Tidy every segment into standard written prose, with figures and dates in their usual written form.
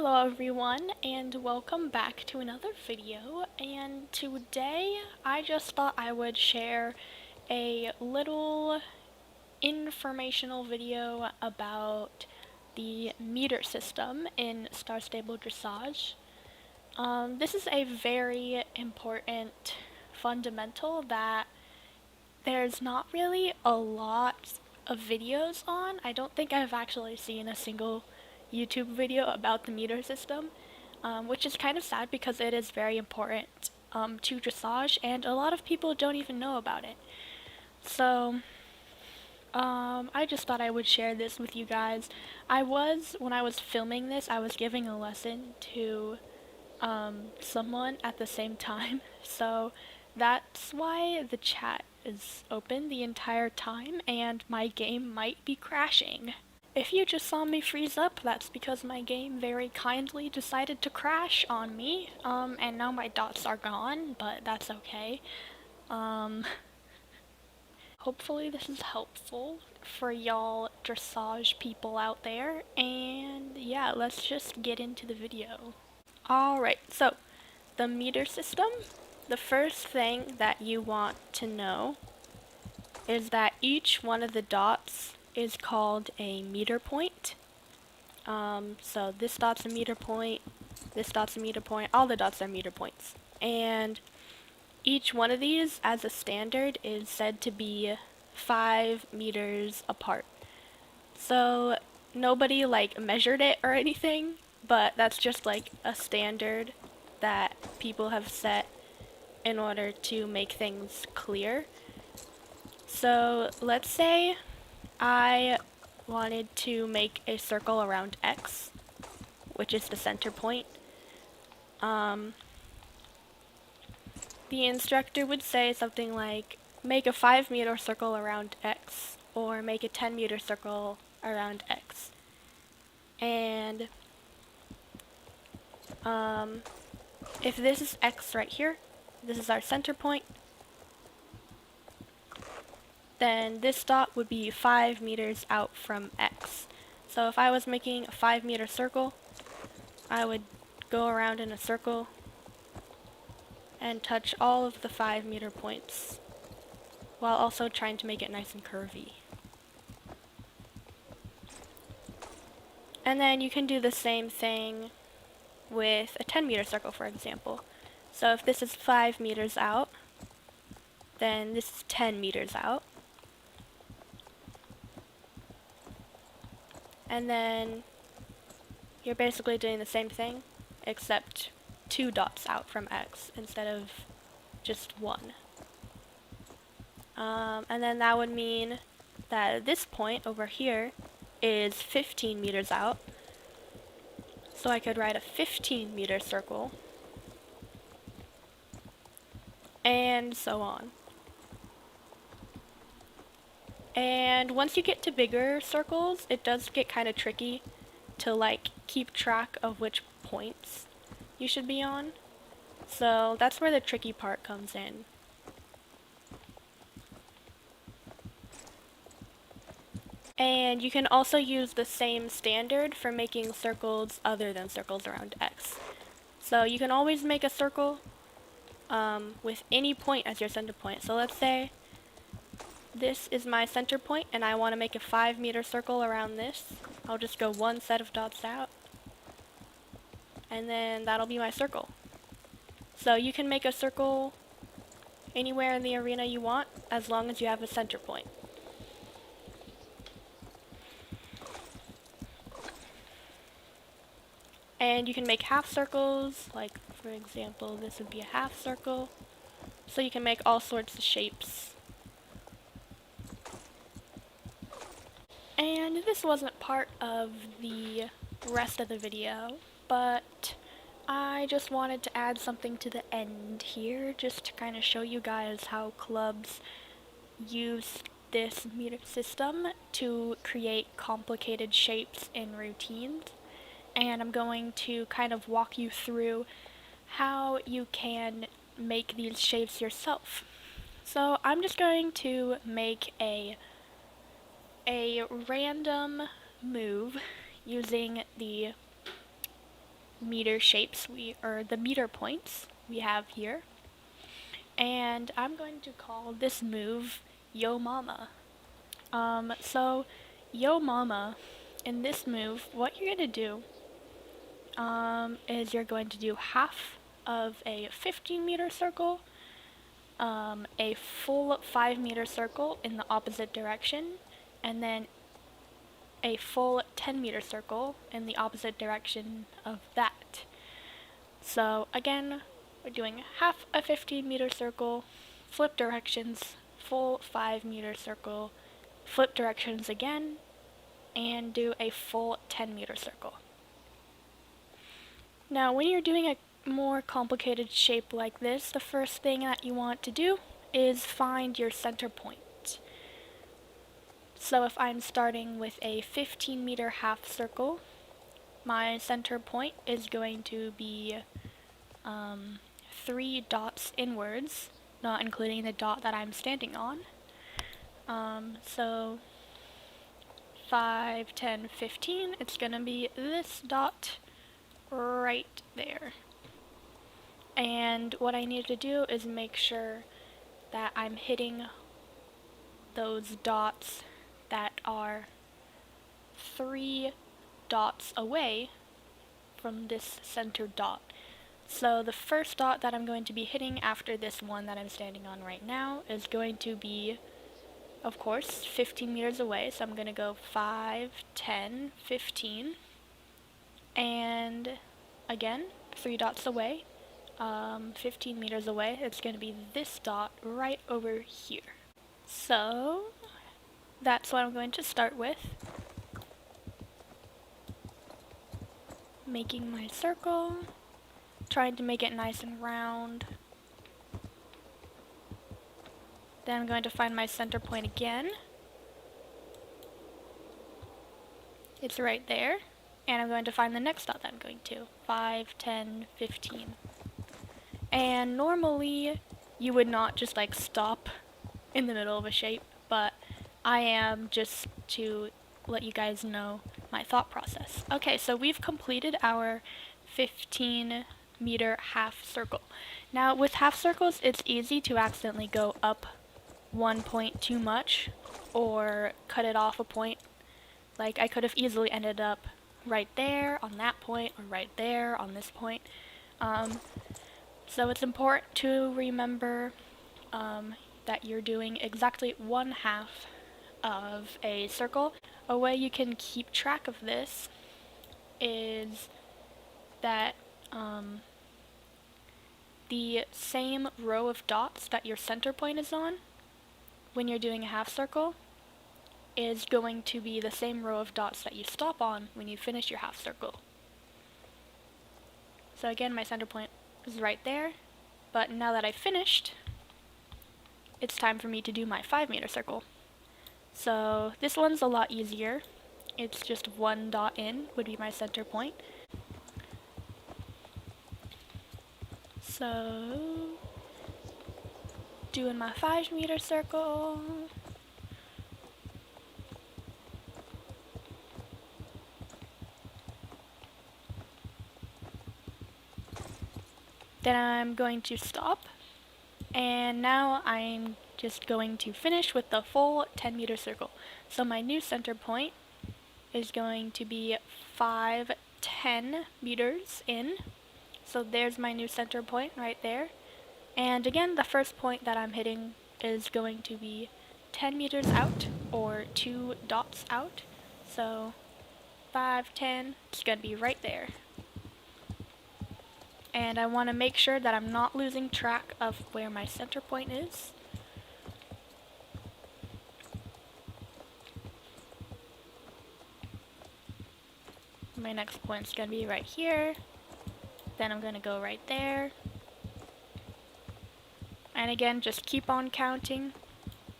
Hello everyone, and welcome back to another video. And today I just thought I would share a little informational video about the meter system in Star Stable Dressage. This is a very important fundamental that there's not really a lot of videos on. I don't think I've actually seen a single YouTube video about the meter system, which is kind of sad because it is very important to dressage, and a lot of people don't even know about it. So, I just thought I would share this with you guys. When I was filming this, I was giving a lesson to someone at the same time, so that's why the chat is open the entire time and my game might be crashing. If you just saw me freeze up, that's because my game very kindly decided to crash on me, and now my dots are gone, but that's okay. Hopefully this is helpful for y'all dressage people out there, and yeah, let's just get into the video. Alright, so the meter system, the first thing that you want to know is that each one of the dots is called a meter point. So this dot's a meter point, this dot's a meter point, all the dots are meter points. And each one of these, as a standard, is said to be 5 meters apart. So nobody measured it or anything, but that's just like a standard that people have set in order to make things clear. So let's say I wanted to make a circle around X, which is the center point. The instructor would say something like, make a 5-meter circle around X, or make a 10-meter circle around X. And if this is X right here, this is our center point, then this dot would be 5 meters out from X. So if I was making a 5-meter circle, I would go around in a circle and touch all of the 5-meter points, while also trying to make it nice and curvy. And then you can do the same thing with a 10-meter circle, for example. So if this is 5 meters out, then this is 10 meters out. And then you're basically doing the same thing, except 2 dots out from X instead of just 1. And then that would mean that this point over here is 15 meters out. So I could write a 15-meter circle, and so on. And once you get to bigger circles, it does get kind of tricky to keep track of which points you should be on. So that's where the tricky part comes in. And you can also use the same standard for making circles other than circles around X. So you can always make a circle with any point as your center point. So let's say this is my center point and I want to make a 5-meter circle around this. I'll just go one set of dots out, and then that'll be my circle. So you can make a circle anywhere in the arena you want, as long as you have a center point. And you can make half circles, like for example this would be a half circle. So you can make all sorts of shapes. And this wasn't part of the rest of the video, but I just wanted to add something to the end here, just to kind of show you guys how clubs use this meter system to create complicated shapes in routines. And I'm going to kind of walk you through how you can make these shapes yourself. So I'm just going to make a random move using the meter shapes or the meter points we have here. And I'm going to call this move Yo Mama. So Yo Mama, in this move, what you're going to do is you're going to do half of a 15-meter circle, a full 5-meter circle in the opposite direction, and then a full 10-meter circle in the opposite direction of that. So again, we're doing half a 15-meter circle, flip directions, full 5-meter circle, flip directions again, and do a full 10-meter circle. Now, when you're doing a more complicated shape like this, the first thing that you want to do is find your center point. So if I'm starting with a 15-meter half circle, my center point is going to be 3 dots inwards, not including the dot that I'm standing on. So 5, 10, 15, it's going to be this dot right there. And what I need to do is make sure that I'm hitting those dots that are 3 dots away from this center dot. So the first dot that I'm going to be hitting after this one that I'm standing on right now is going to be, of course, 15 meters away. So I'm going to go 5, 10, 15. And again, 3 dots away, 15 meters away, it's going to be this dot right over here. So that's what I'm going to start with. Making my circle, trying to make it nice and round. Then I'm going to find my center point again. It's right there. And I'm going to find the next dot that I'm going to. 5, 10, 15. And normally you would not just like stop in the middle of a shape, but I am, just to let you guys know my thought process. Okay, so we've completed our 15-meter half circle. Now with half circles, it's easy to accidentally go up one point too much or cut it off a point. Like I could have easily ended up right there on that point or right there on this point. So it's important to remember that you're doing exactly 1/2 of a circle. A way you can keep track of this is that the same row of dots that your center point is on when you're doing a half circle is going to be the same row of dots that you stop on when you finish your half circle. So again, my center point is right there, but now that I've finished, it's time for me to do my 5-meter circle. So this one's a lot easier. It's just 1 dot in would be my center point. So doing my 5-meter circle. Then I'm going to stop, and now I'm just going to finish with the full 10-meter circle. So my new center point is going to be 5, 10 meters in. So there's my new center point right there. And again, the first point that I'm hitting is going to be 10 meters out, or 2 dots out. So 5, 10, it's going to be right there. And I want to make sure that I'm not losing track of where my center point is. My next point is going to be right here. Then I'm going to go right there. And again, just keep on counting.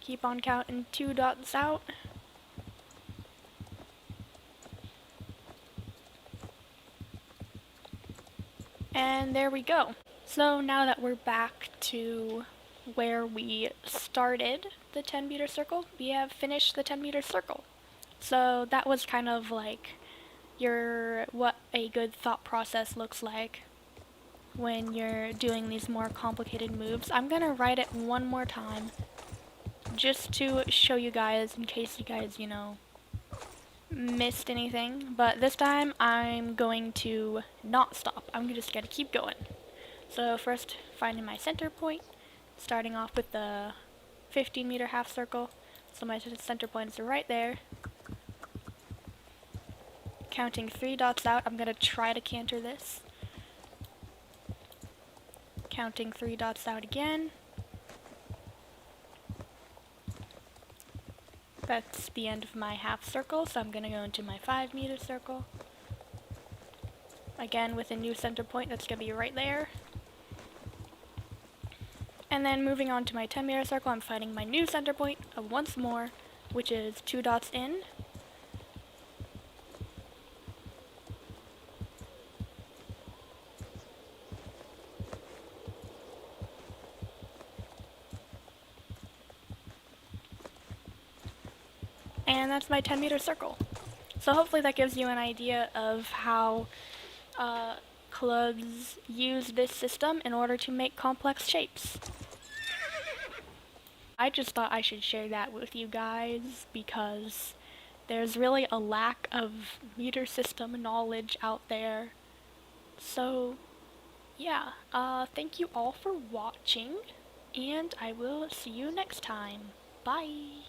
Keep on counting 2 dots out. And there we go. So now that we're back to where we started the 10-meter circle, we have finished the 10-meter circle. So that was kind of like what a good thought process looks like when you're doing these more complicated moves. I'm gonna write it one more time just to show you guys in case you guys, missed anything. But this time I'm going to not stop. I'm just gonna keep going. So first, finding my center point, starting off with the 15-meter half circle. So my center point is right there. Counting 3 dots out, I'm gonna try to canter this. Counting 3 dots out again. That's the end of my half circle, so I'm gonna go into my 5-meter circle. Again, with a new center point, that's gonna be right there. And then moving on to my 10-meter circle, I'm finding my new center point once more, which is 2 dots in. And that's my 10-meter circle. So hopefully that gives you an idea of how clubs use this system in order to make complex shapes. I just thought I should share that with you guys because there's really a lack of meter system knowledge out there. So yeah, thank you all for watching, and I will see you next time. Bye!